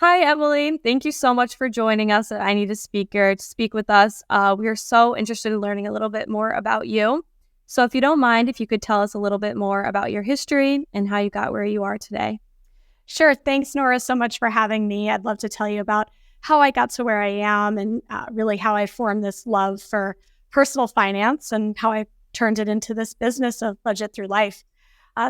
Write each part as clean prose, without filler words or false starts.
Hi, Emily. Thank you so much for joining us at I Need a Speaker to speak with us. We are so interested in learning a little bit more about you. So if you don't mind, if you could tell us a little bit more about your history and how you got where you are today. Sure. Thanks, Nora, so much for having me. I'd love to tell you about how I got to where I am and really how I formed this love for personal finance and how I turned it into this business of budget through life.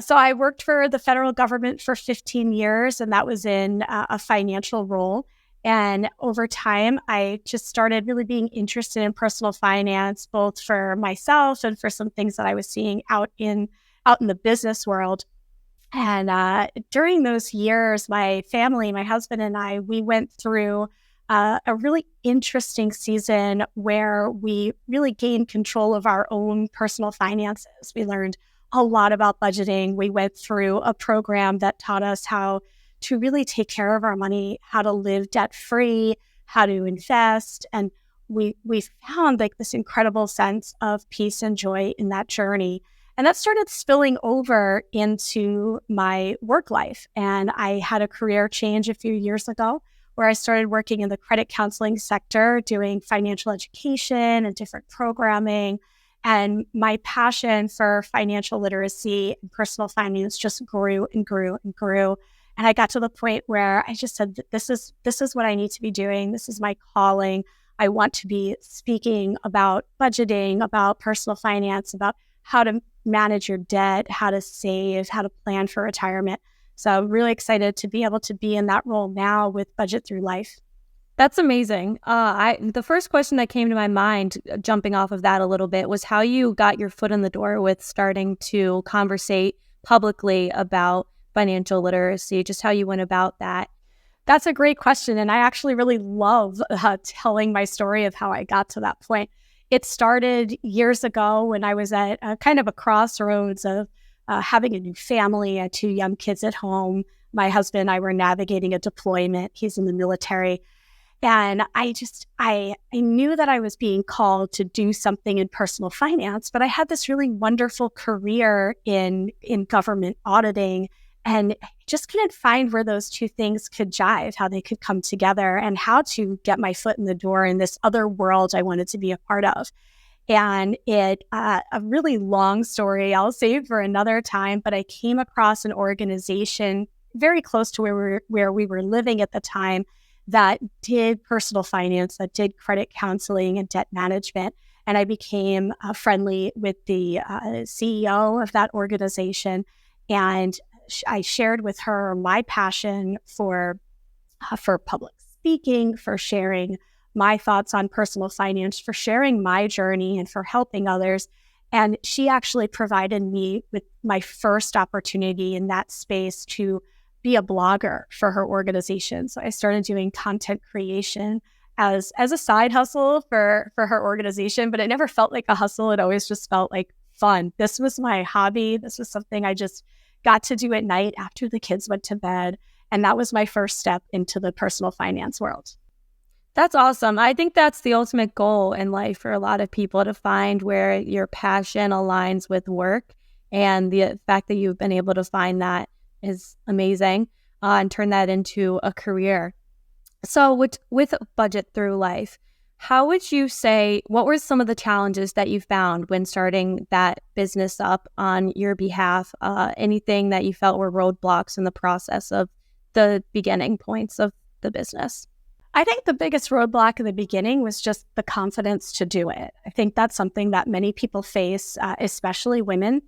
So I worked for the federal government for 15 years, and that was in a financial role. And over time, I just started really being interested in personal finance, both for myself and for some things that I was seeing out in the business world. And during those years, my family, my husband and I, we went through a really interesting season where we really gained control of our own personal finances. We learned a lot about budgeting. We went through a program that taught us how to really take care of our money, how to live debt free, how to invest. And we found like this incredible sense of peace and joy in that journey. And that started spilling over into my work life. And I had a career change a few years ago where I started working in the credit counseling sector, doing financial education and different programming. And my passion for financial literacy and personal finance just grew and grew and grew. And I got to the point where I just said, this is what I need to be doing. This is my calling. I want to be speaking about budgeting, about personal finance, about how to manage your debt, how to save, how to plan for retirement. So I'm really excited to be able to be in that role now with Budget Through Life. That's amazing. The first question that came to my mind, jumping off of that a little bit, was how you got your foot in the door with starting to conversate publicly about financial literacy, just how you went about that. That's a great question. And I actually really love telling my story of how I got to that point. It started years ago when I was at kind of a crossroads of having a new family. I had two young kids at home. My husband and I were navigating a deployment. He's in the military. And I knew that I was being called to do something in personal finance, but I had this really wonderful career in government auditing, and I just couldn't find where those two things could jive, how they could come together, and how to get my foot in the door in this other world I wanted to be a part of. And a really long story I'll save for another time, but I came across an organization very close to where we were living at the time that did personal finance, that did credit counseling and debt management. And I became friendly with the CEO of that organization. And I shared with her my passion for public speaking, for sharing my thoughts on personal finance, for sharing my journey, and for helping others. And she actually provided me with my first opportunity in that space to be a blogger for her organization. So I started doing content creation as a side hustle for her organization, but it never felt like a hustle. It always just felt like fun. This was my hobby. This was something I just got to do at night after the kids went to bed. And that was my first step into the personal finance world. That's awesome. I think that's the ultimate goal in life for a lot of people, to find where your passion aligns with work. And the fact that you've been able to find that is amazing, and turn that into a career. So with Budget Through Life, how would you say, what were some of the challenges that you found when starting that business up on your behalf? Anything that you felt were roadblocks in the process of the beginning points of the business? I think the biggest roadblock in the beginning was just the confidence to do it. I think that's something that many people face, especially women.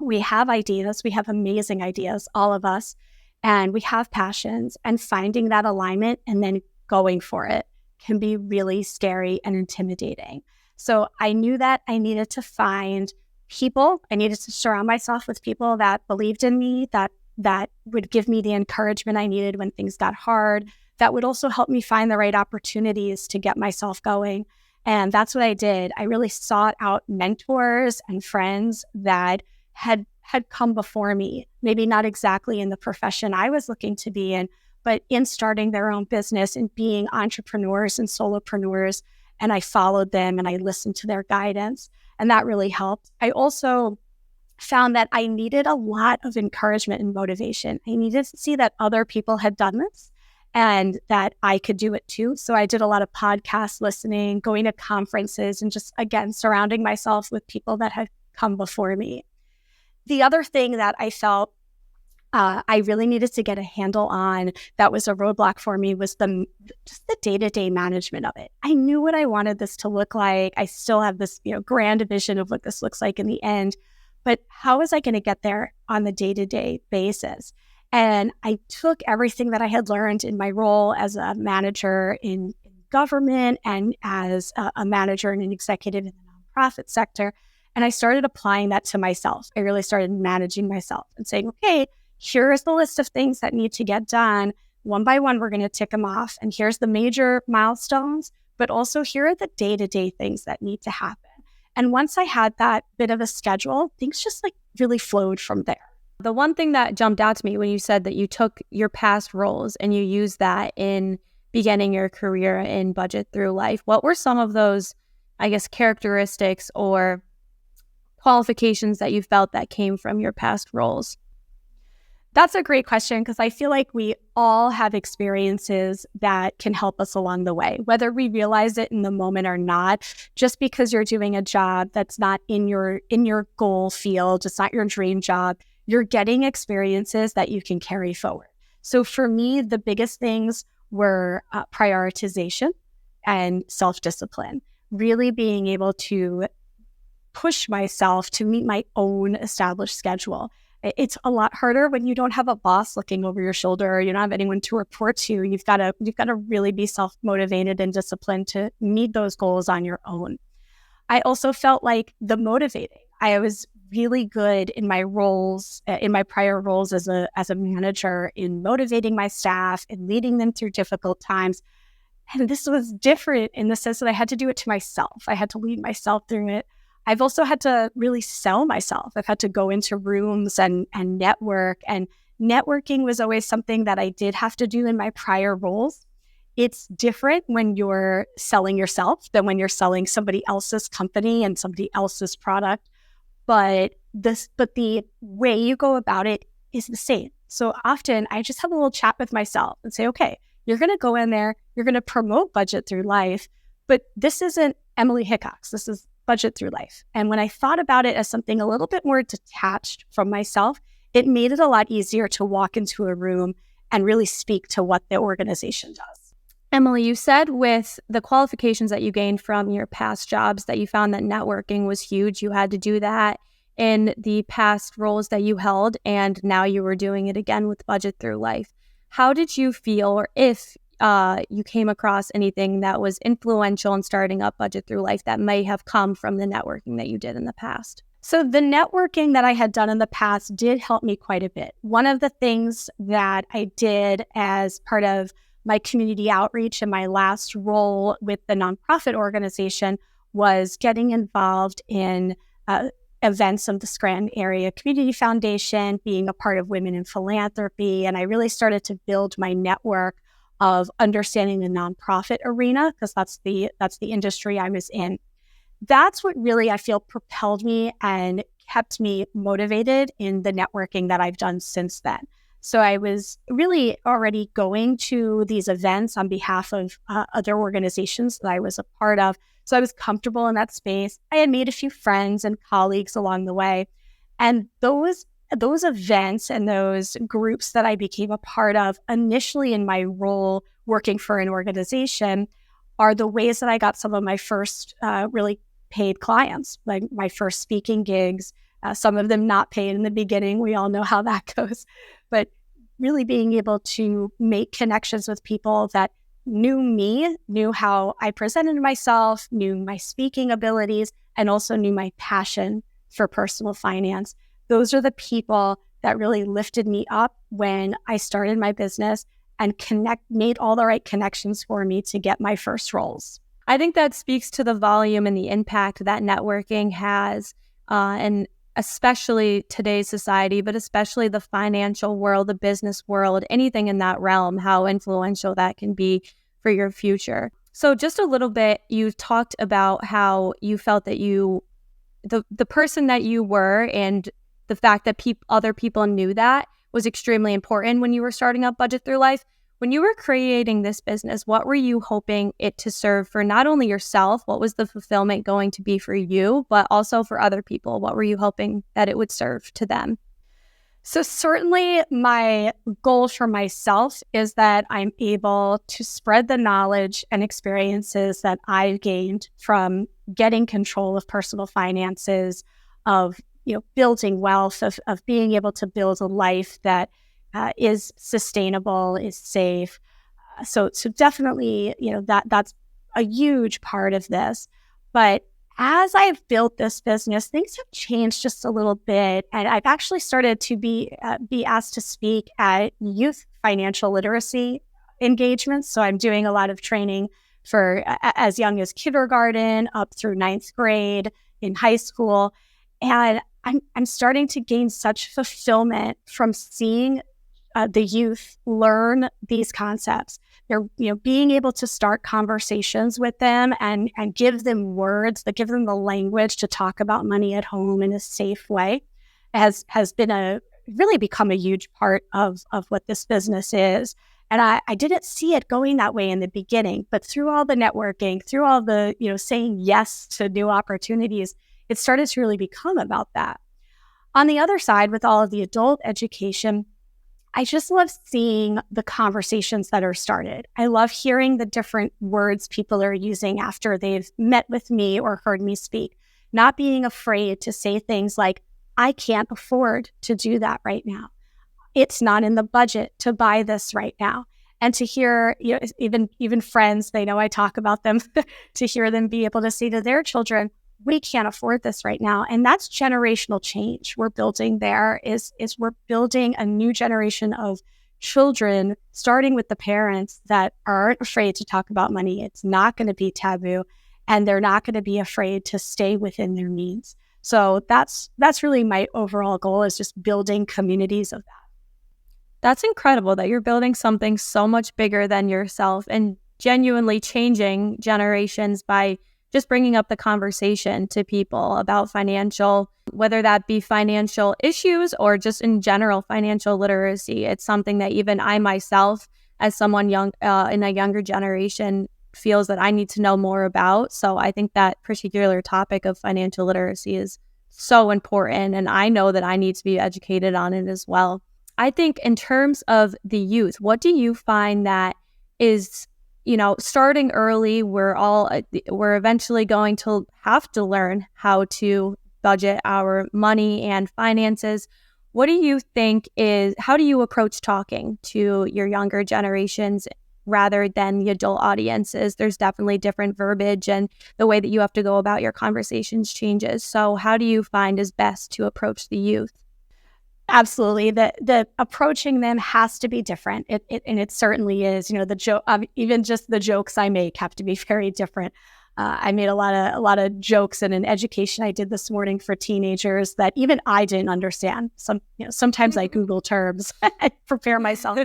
We have ideas, we have amazing ideas, all of us, and we have passions, and finding that alignment and then going for it can be really scary and intimidating. So I knew that I needed to find people. I needed to surround myself with people that believed in me, that would give me the encouragement I needed when things got hard, that would also help me find the right opportunities to get myself going. And that's what I did. I really sought out mentors and friends that had come before me, maybe not exactly in the profession I was looking to be in, but in starting their own business and being entrepreneurs and solopreneurs. And I followed them and I listened to their guidance, and that really helped. I also found that I needed a lot of encouragement and motivation. I needed to see that other people had done this and that I could do it too. So I did a lot of podcast listening, going to conferences, and just, again, surrounding myself with people that had come before me. The other thing that I felt I really needed to get a handle on that was a roadblock for me was just the day-to-day management of it. I knew what I wanted this to look like. I still have this, grand vision of what this looks like in the end, but how was I going to get there on the day-to-day basis? And I took everything that I had learned in my role as a manager in government and as a manager and an executive in the nonprofit sector, and I started applying that to myself. I really started managing myself and saying, okay, here's the list of things that need to get done. One by one, we're going to tick them off. And here's the major milestones, but also here are the day-to-day things that need to happen. And once I had that bit of a schedule, things just really flowed from there. The one thing that jumped out to me when you said that you took your past roles and you used that in beginning your career in Budget Through Life, what were some of those, I guess, characteristics or qualifications that you felt that came from your past roles? That's a great question, because I feel like we all have experiences that can help us along the way, whether we realize it in the moment or not. Just because you're doing a job that's not in your goal field, it's not your dream job, you're getting experiences that you can carry forward. So for me, the biggest things were prioritization and self-discipline, really being able to push myself to meet my own established schedule. It's a lot harder when you don't have a boss looking over your shoulder, or you don't have anyone to report to. You've got to really be self-motivated and disciplined to meet those goals on your own. I also felt like the motivating. I was really good in my roles, in my prior roles as a manager, in motivating my staff and leading them through difficult times. And this was different in the sense that I had to do it to myself. I had to lead myself through it. I've also had to really sell myself. I've had to go into rooms and network. And networking was always something that I did have to do in my prior roles. It's different when you're selling yourself than when you're selling somebody else's company and somebody else's product. But the way you go about it is the same. So often I just have a little chat with myself and say, okay, you're going to go in there, you're going to promote Budget Through Life, but this isn't Emily Hickox. This is Budget Through Life. And when I thought about it as something a little bit more detached from myself, it made it a lot easier to walk into a room and really speak to what the organization does. Emily, you said with the qualifications that you gained from your past jobs that you found that networking was huge. You had to do that in the past roles that you held, and now you were doing it again with Budget Through Life. How did you feel, or if you came across anything that was influential in starting up Budget Through Life that may have come from the networking that you did in the past? So the networking that I had done in the past did help me quite a bit. One of the things that I did as part of my community outreach in my last role with the nonprofit organization was getting involved in events of the Scranton Area Community Foundation, being a part of Women in Philanthropy. And I really started to build my network of understanding the nonprofit arena, because that's the industry I was in. That's what really I feel propelled me and kept me motivated in the networking that I've done since then. So I was really already going to these events on behalf of other organizations that I was a part of. So I was comfortable in that space. I had made a few friends and colleagues along the way. And those events and those groups that I became a part of initially in my role working for an organization are the ways that I got some of my first really paid clients, like my first speaking gigs, some of them not paid in the beginning. We all know how that goes. But really being able to make connections with people that knew me, knew how I presented myself, knew my speaking abilities, and also knew my passion for personal finance. Those are the people that really lifted me up when I started my business and made all the right connections for me to get my first roles. I think that speaks to the volume and the impact that networking has, and especially today's society, but especially the financial world, the business world, anything in that realm, how influential that can be for your future. So just a little bit, you talked about how you felt that the person that you were and the fact that other people knew that was extremely important when you were starting up Budget Through Life. When you were creating this business, what were you hoping it to serve for not only yourself? What was the fulfillment going to be for you, but also for other people? What were you hoping that it would serve to them? So certainly my goal for myself is that I'm able to spread the knowledge and experiences that I've gained from getting control of personal finances, of building wealth, of being able to build a life that is sustainable, is safe. So definitely, that's a huge part of this. But as I've built this business, things have changed just a little bit, and I've actually started to be asked to speak at youth financial literacy engagements. So I'm doing a lot of training for as young as kindergarten up through ninth grade in high school, and I'm starting to gain such fulfillment from seeing the youth learn these concepts. They're being able to start conversations with them and give them words that give them the language to talk about money at home in a safe way has been really become a huge part of what this business is. And I didn't see it going that way in the beginning, but through all the networking, through all the saying yes to new opportunities, it started to really become about that. On the other side, with all of the adult education, I just love seeing the conversations that are started. I love hearing the different words people are using after they've met with me or heard me speak, not being afraid to say things like, I can't afford to do that right now. It's not in the budget to buy this right now. And to hear, even friends, they know I talk about them, to hear them be able to say to their children, we can't afford this right now. And that's generational change we're building there is we're building a new generation of children, starting with the parents that aren't afraid to talk about money. It's not going to be taboo, and they're not going to be afraid to stay within their means. So that's really my overall goal, is just building communities of that. That's incredible that you're building something so much bigger than yourself and genuinely changing generations by just bringing up the conversation to people about financial, whether that be financial issues or just in general financial literacy. It's something that even I myself, as someone young in a younger generation, feels that I need to know more about. So I think that particular topic of financial literacy is so important, and I know that I need to be educated on it as well. I think in terms of the youth, what do you find that is starting early, we're eventually going to have to learn how to budget our money and finances. What do you think how do you approach talking to your younger generations rather than the adult audiences? There's definitely different verbiage, and the way that you have to go about your conversations changes. So how do you find is best to approach the youth? Absolutely. The approaching them has to be different. And it certainly is. The joke, even just the jokes I make have to be very different. I made a lot of jokes in an education I did this morning for teenagers that even I didn't understand. Sometimes I Google terms and prepare myself.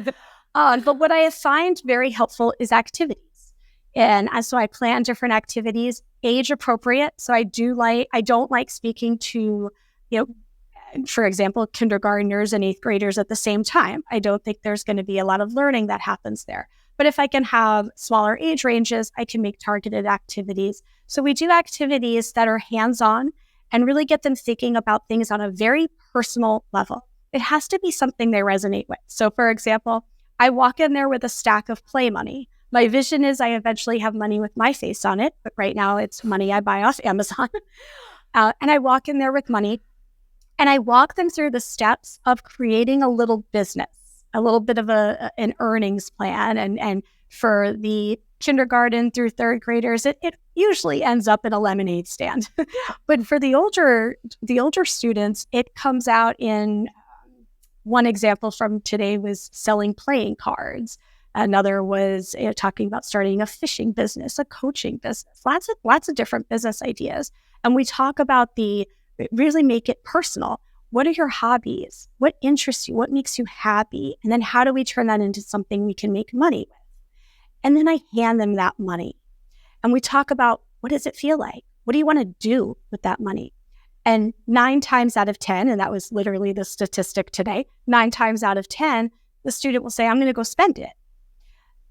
But what I find very helpful is activities. And so I plan different activities, age appropriate. So I don't like speaking to, for example, kindergartners and eighth graders at the same time. I don't think there's going to be a lot of learning that happens there. But if I can have smaller age ranges, I can make targeted activities. So we do activities that are hands-on and really get them thinking about things on a very personal level. It has to be something they resonate with. So for example, I walk in there with a stack of play money. My vision is I eventually have money with my face on it, but right now it's money I buy off Amazon. And I walk in there with money, and I walk them through the steps of creating a little business, a little bit of an earnings plan. And for the kindergarten through third graders, it usually ends up in a lemonade stand. But for the older students, it comes out in one example from today was selling playing cards. Another was talking about starting a fishing business, a coaching business, lots of different business ideas. And we talk about really make it personal. What are your hobbies? What interests you? What makes you happy? And then how do we turn that into something we can make money with? And then I hand them that money. And we talk about, what does it feel like? What do you want to do with that money? And 9 times out of 10, and that was literally the statistic today, 9 times out of 10, the student will say, I'm going to go spend it.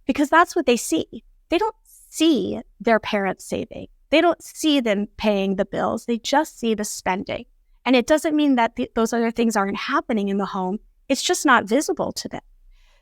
because that's what they see. They don't see their parents saving. They don't see them paying the bills. They just see the spending. And it doesn't mean that those other things aren't happening in the home. It's just not visible to them.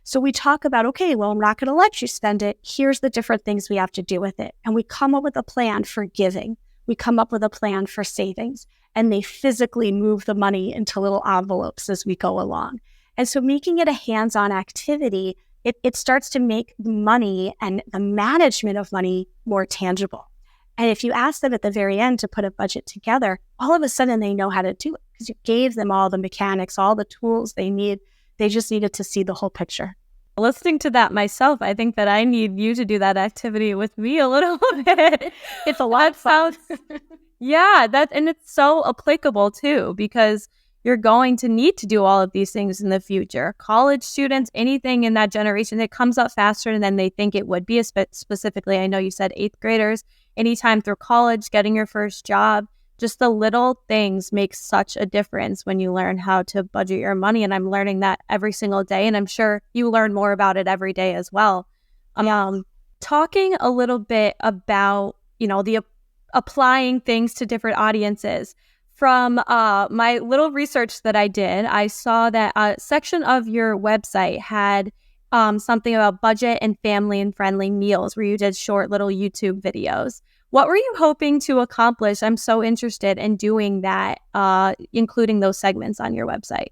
So we talk about, okay, well, I'm not going to let you spend it. Here's the different things we have to do with it. And we come up with a plan for giving. We come up with a plan for savings. And they physically move the money into little envelopes as we go along. And so making it a hands-on activity, it starts to make money and the management of money more tangible. And if you ask them at the very end to put a budget together, all of a sudden they know how to do it because you gave them all the mechanics, all the tools they need. They just needed to see the whole picture. Listening to that myself, I think that I need you to do that activity with me a little bit. It's a lot of fun. Yeah, and it's so applicable too, because you're going to need to do all of these things in the future. College students, anything in that generation, it comes up faster than they think it would be. Specifically, I know you said 8th graders, anytime through college, getting your first job, just the little things make such a difference when you learn how to budget your money. And I'm learning that every single day. And I'm sure you learn more about it every day as well. Talking a little bit about, the applying things to different audiences. From my little research that I did, I saw that a section of your website had something about budget and family and friendly meals where you did short little YouTube videos. What were you hoping to accomplish? I'm so interested in doing that, including those segments on your website.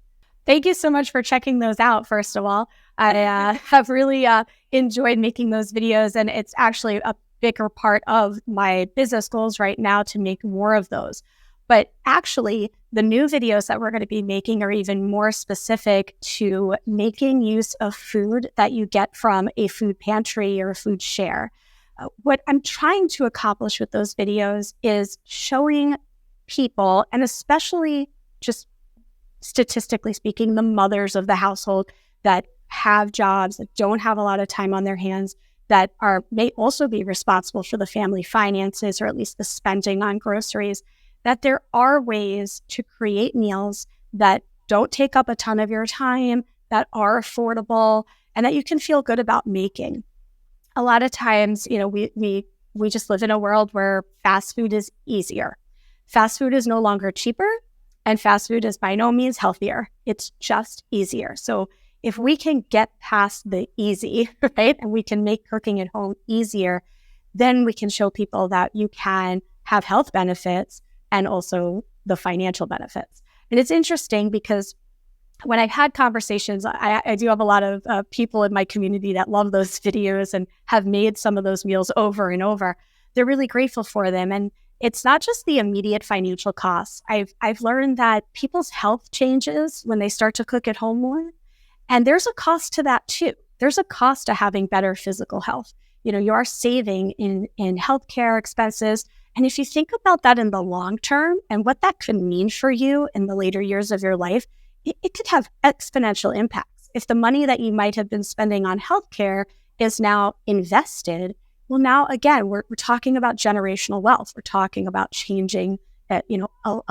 Thank you so much for checking those out, first of all. I have really enjoyed making those videos, and it's actually a bigger part of my business goals right now to make more of those. But actually, the new videos that we're going to be making are even more specific to making use of food that you get from a food pantry or a food share. What I'm trying to accomplish with those videos is showing people, and especially just statistically speaking, the mothers of the household that have jobs, that don't have a lot of time on their hands, that may also be responsible for the family finances, or at least the spending on groceries, that there are ways to create meals that don't take up a ton of your time, that are affordable, and that you can feel good about making. A lot of times, we just live in a world where fast food is easier. Fast food is no longer cheaper, and fast food is by no means healthier. It's just easier. So if we can get past the easy, right, and we can make cooking at home easier, then we can show people that you can have health benefits and also the financial benefits. And it's interesting because when I've had conversations, I do have a lot of people in my community that love those videos and have made some of those meals over and over. They're really grateful for them. And it's not just the immediate financial costs. I've learned that people's health changes when they start to cook at home more. And there's a cost to that too. There's a cost to having better physical health. You are saving in healthcare expenses. And if you think about that in the long term and what that could mean for you in the later years of your life, it could have exponential impacts. If the money that you might have been spending on healthcare is now invested, well, now again, we're talking about generational wealth. We're talking about changing, a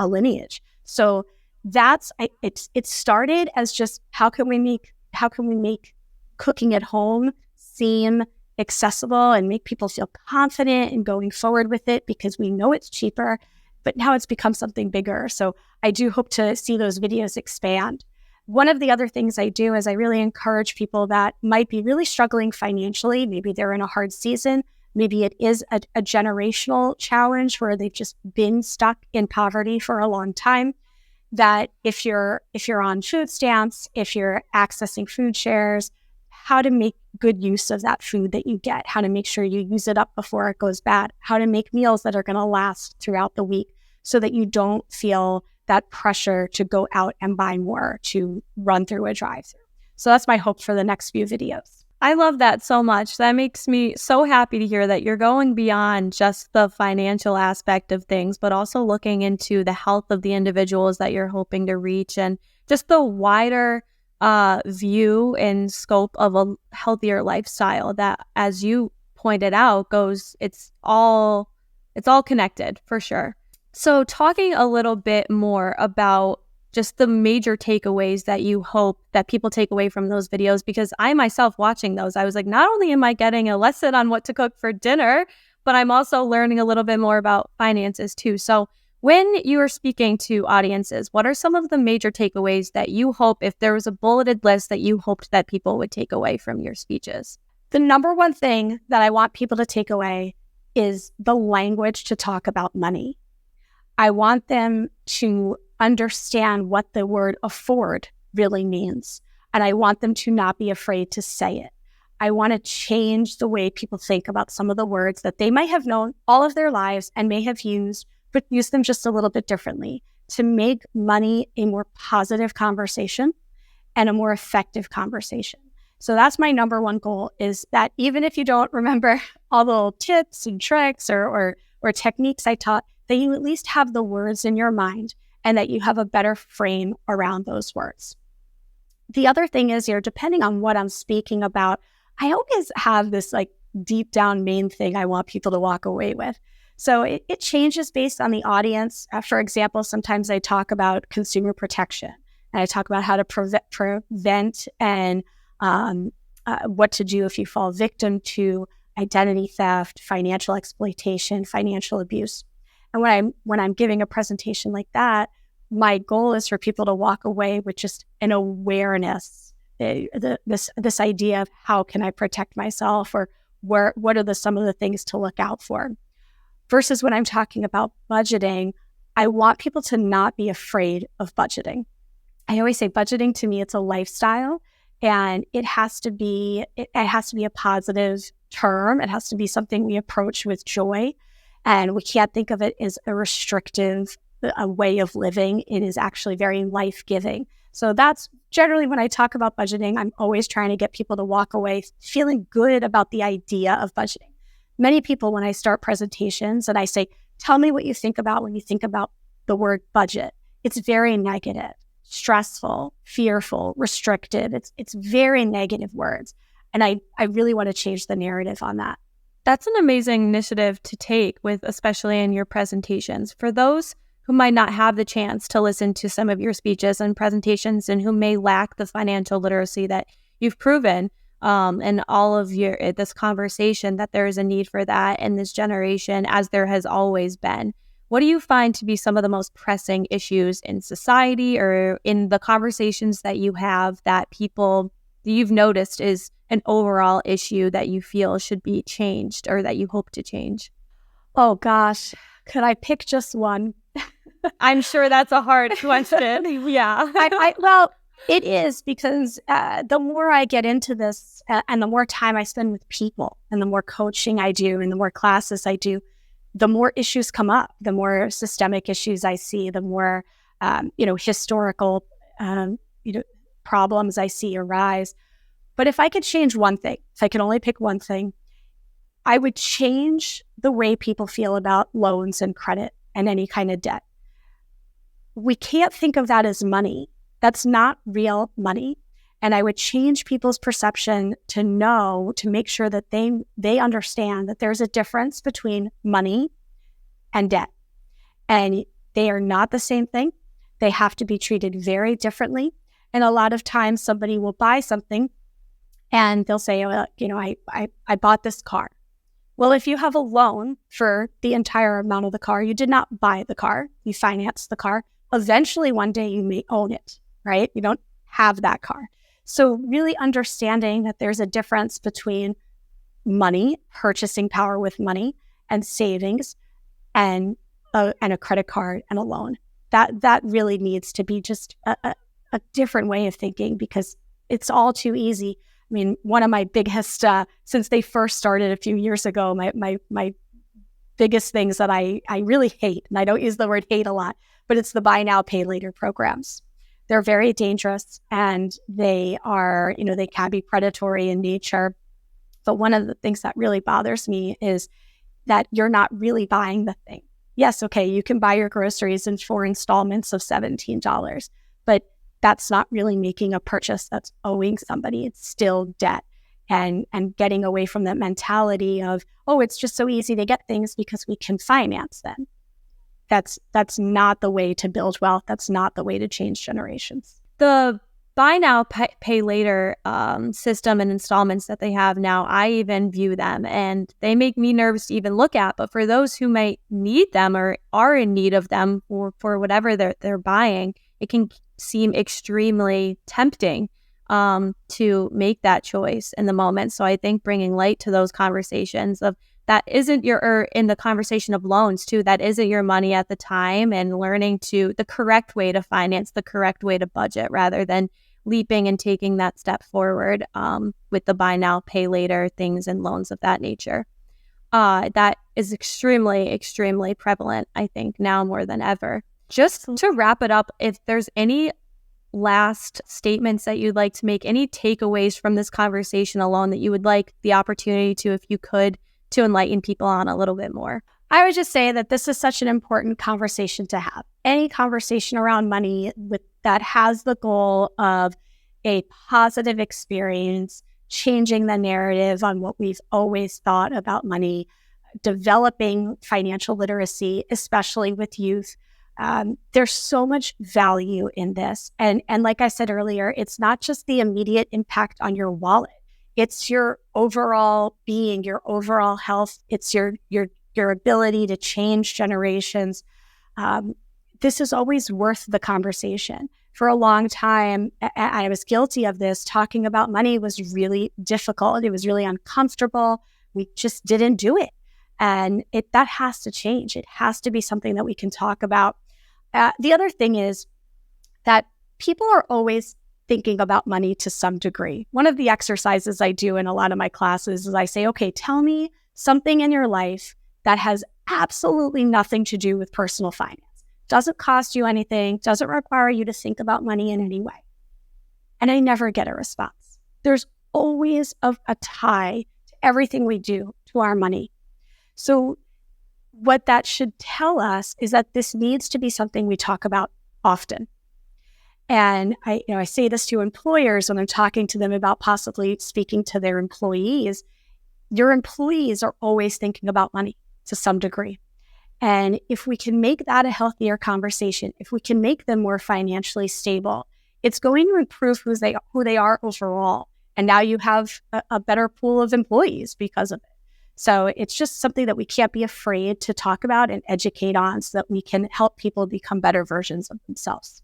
lineage. So it started as just how can we make cooking at home seem accessible and make people feel confident in going forward with it because we know it's cheaper. But now it's become something bigger. So I do hope to see those videos expand. One of the other things I do is I really encourage people that might be really struggling financially. Maybe they're in a hard season. Maybe it is a generational challenge where they've just been stuck in poverty for a long time. That if you're on food stamps, if you're accessing food shares, how to make good use of that food that you get, how to make sure you use it up before it goes bad, how to make meals that are going to last throughout the week so that you don't feel that pressure to go out and buy more, to run through a drive-thru. So that's my hope for the next few videos. I love that so much. That makes me so happy to hear that you're going beyond just the financial aspect of things, but also looking into the health of the individuals that you're hoping to reach and just the wider view and scope of a healthier lifestyle that, as you pointed out, it's all connected for sure. So talking a little bit more about just the major takeaways that you hope that people take away from those videos. Because I myself watching those, I was like, not only am I getting a lesson on what to cook for dinner, but I'm also learning a little bit more about finances too. So when you are speaking to audiences, what are some of the major takeaways that you hope, if there was a bulleted list that you hoped that people would take away from your speeches? The number one thing that I want people to take away is the language to talk about money. I want them to understand what the word afford really means. And I want them to not be afraid to say it. I want to change the way people think about some of the words that they might have known all of their lives and may have used, but use them just a little bit differently to make money a more positive conversation and a more effective conversation. So that's my number one goal, is that even if you don't remember all the little tips and tricks or techniques I taught, that you at least have the words in your mind and that you have a better frame around those words. The other thing is, depending on what I'm speaking about, I always have this like deep down main thing I want people to walk away with. So it changes based on the audience. For example, sometimes I talk about consumer protection, and I talk about how to prevent and what to do if you fall victim to identity theft, financial exploitation, financial abuse. And when I'm giving a presentation like that, my goal is for people to walk away with just an awareness, this idea of how can I protect myself, or what are some of the things to look out for. Versus when I'm talking about budgeting, I want people to not be afraid of budgeting. I always say budgeting, to me, it's a lifestyle, and it has to be a positive term. It has to be something we approach with joy. And we can't think of it as a restrictive way of living. It is actually very life-giving. So that's generally when I talk about budgeting, I'm always trying to get people to walk away feeling good about the idea of budgeting. Many people, when I start presentations and I say, tell me what you think about when you think about the word budget, it's very negative, stressful, fearful, restrictive. It's very negative words. And I really want to change the narrative on that. That's an amazing initiative to take, with especially in your presentations. For those who might not have the chance to listen to some of your speeches and presentations, and who may lack the financial literacy that you've proven in all of this conversation, that there is a need for that in this generation, as there has always been. What do you find to be some of the most pressing issues in society, or in the conversations that you have, that you've noticed is an overall issue that you feel should be changed, or that you hope to change? Oh gosh, could I pick just one? I'm sure that's a hard question. Yeah. Well, it is, because the more I get into this and the more time I spend with people and the more coaching I do and the more classes I do, the more issues come up, the more systemic issues I see, the more, historical, problems I see arise. But if I could change one thing, if I could only pick one thing, I would change the way people feel about loans and credit and any kind of debt. We can't think of that as money. That's not real money. And I would change people's perception to make sure that they understand that there's a difference between money and debt. And they are not the same thing. They have to be treated very differently. And a lot of times somebody will buy something and they'll say, I bought this car. Well, if you have a loan for the entire amount of the car, you did not buy the car, you financed the car. Eventually, one day you may own it, right? You don't have that car. So really understanding that there's a difference between money, purchasing power with money, and savings, and a credit card and a loan. That really needs to be just a different way of thinking, because it's all too easy. I mean, one of my biggest, since they first started a few years ago, my biggest things that I really hate, and I don't use the word hate a lot, but it's the buy now, pay later programs. They're very dangerous, and they are, they can be predatory in nature. But one of the things that really bothers me is that you're not really buying the thing. Yes, okay, you can buy your groceries in 4 installments of $17, but that's not really making a purchase that's owing somebody. It's still debt. And getting away from that mentality of, oh, it's just so easy to get things because we can finance them. that's not the way to build wealth. That's not the way to change generations. The buy now, pay later system and installments that they have now, I even view them and they make me nervous to even look at. But for those who might need them or are in need of them for whatever they're buying, it can seem extremely tempting to make that choice in the moment. So I think bringing light to those conversations of that isn't or in the conversation of loans too, that isn't your money at the time, and learning to the correct way to finance, the correct way to budget, rather than leaping and taking that step forward with the buy now, pay later things and loans of that nature. That is extremely, extremely prevalent, I think, now more than ever. Just to wrap it up, if there's any last statements that you'd like to make, any takeaways from this conversation alone that you would like the opportunity to, if you could, to enlighten people on a little bit more? I would just say that this is such an important conversation to have. Any conversation around money that has the goal of a positive experience, changing the narrative on what we've always thought about money, developing financial literacy, especially with youth. There's so much value in this. And like I said earlier, it's not just the immediate impact on your wallet. It's your overall being, your overall health. It's your ability to change generations. This is always worth the conversation. For a long time, I was guilty of this. Talking about money was really difficult. It was really uncomfortable. We just didn't do it. And that has to change. It has to be something that we can talk about. The other thing is that people are always thinking about money to some degree. One of the exercises I do in a lot of my classes is I say, okay, tell me something in your life that has absolutely nothing to do with personal finance. Doesn't cost you anything, doesn't require you to think about money in any way. And I never get a response. There's always a tie to everything we do to our money. So what that should tell us is that this needs to be something we talk about often. And I say this to employers when I'm talking to them about possibly speaking to their employees. Your employees are always thinking about money to some degree. And if we can make that a healthier conversation, if we can make them more financially stable, it's going to improve who they are overall. And now you have a better pool of employees because of it. So it's just something that we can't be afraid to talk about and educate on so that we can help people become better versions of themselves.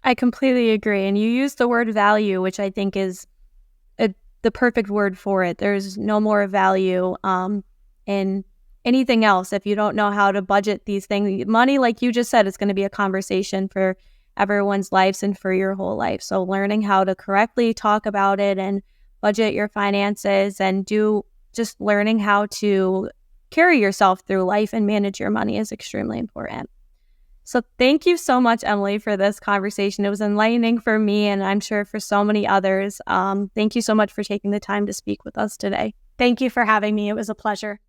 I completely agree. And you use the word value, which I think is the perfect word for it. There's no more value in anything else if you don't know how to budget these things. Money, like you just said, is going to be a conversation for everyone's lives and for your whole life. So learning how to correctly talk about it and budget your finances and just learning how to carry yourself through life and manage your money is extremely important. So thank you so much, Emily, for this conversation. It was enlightening for me, and I'm sure for so many others. Thank you so much for taking the time to speak with us today. Thank you for having me. It was a pleasure.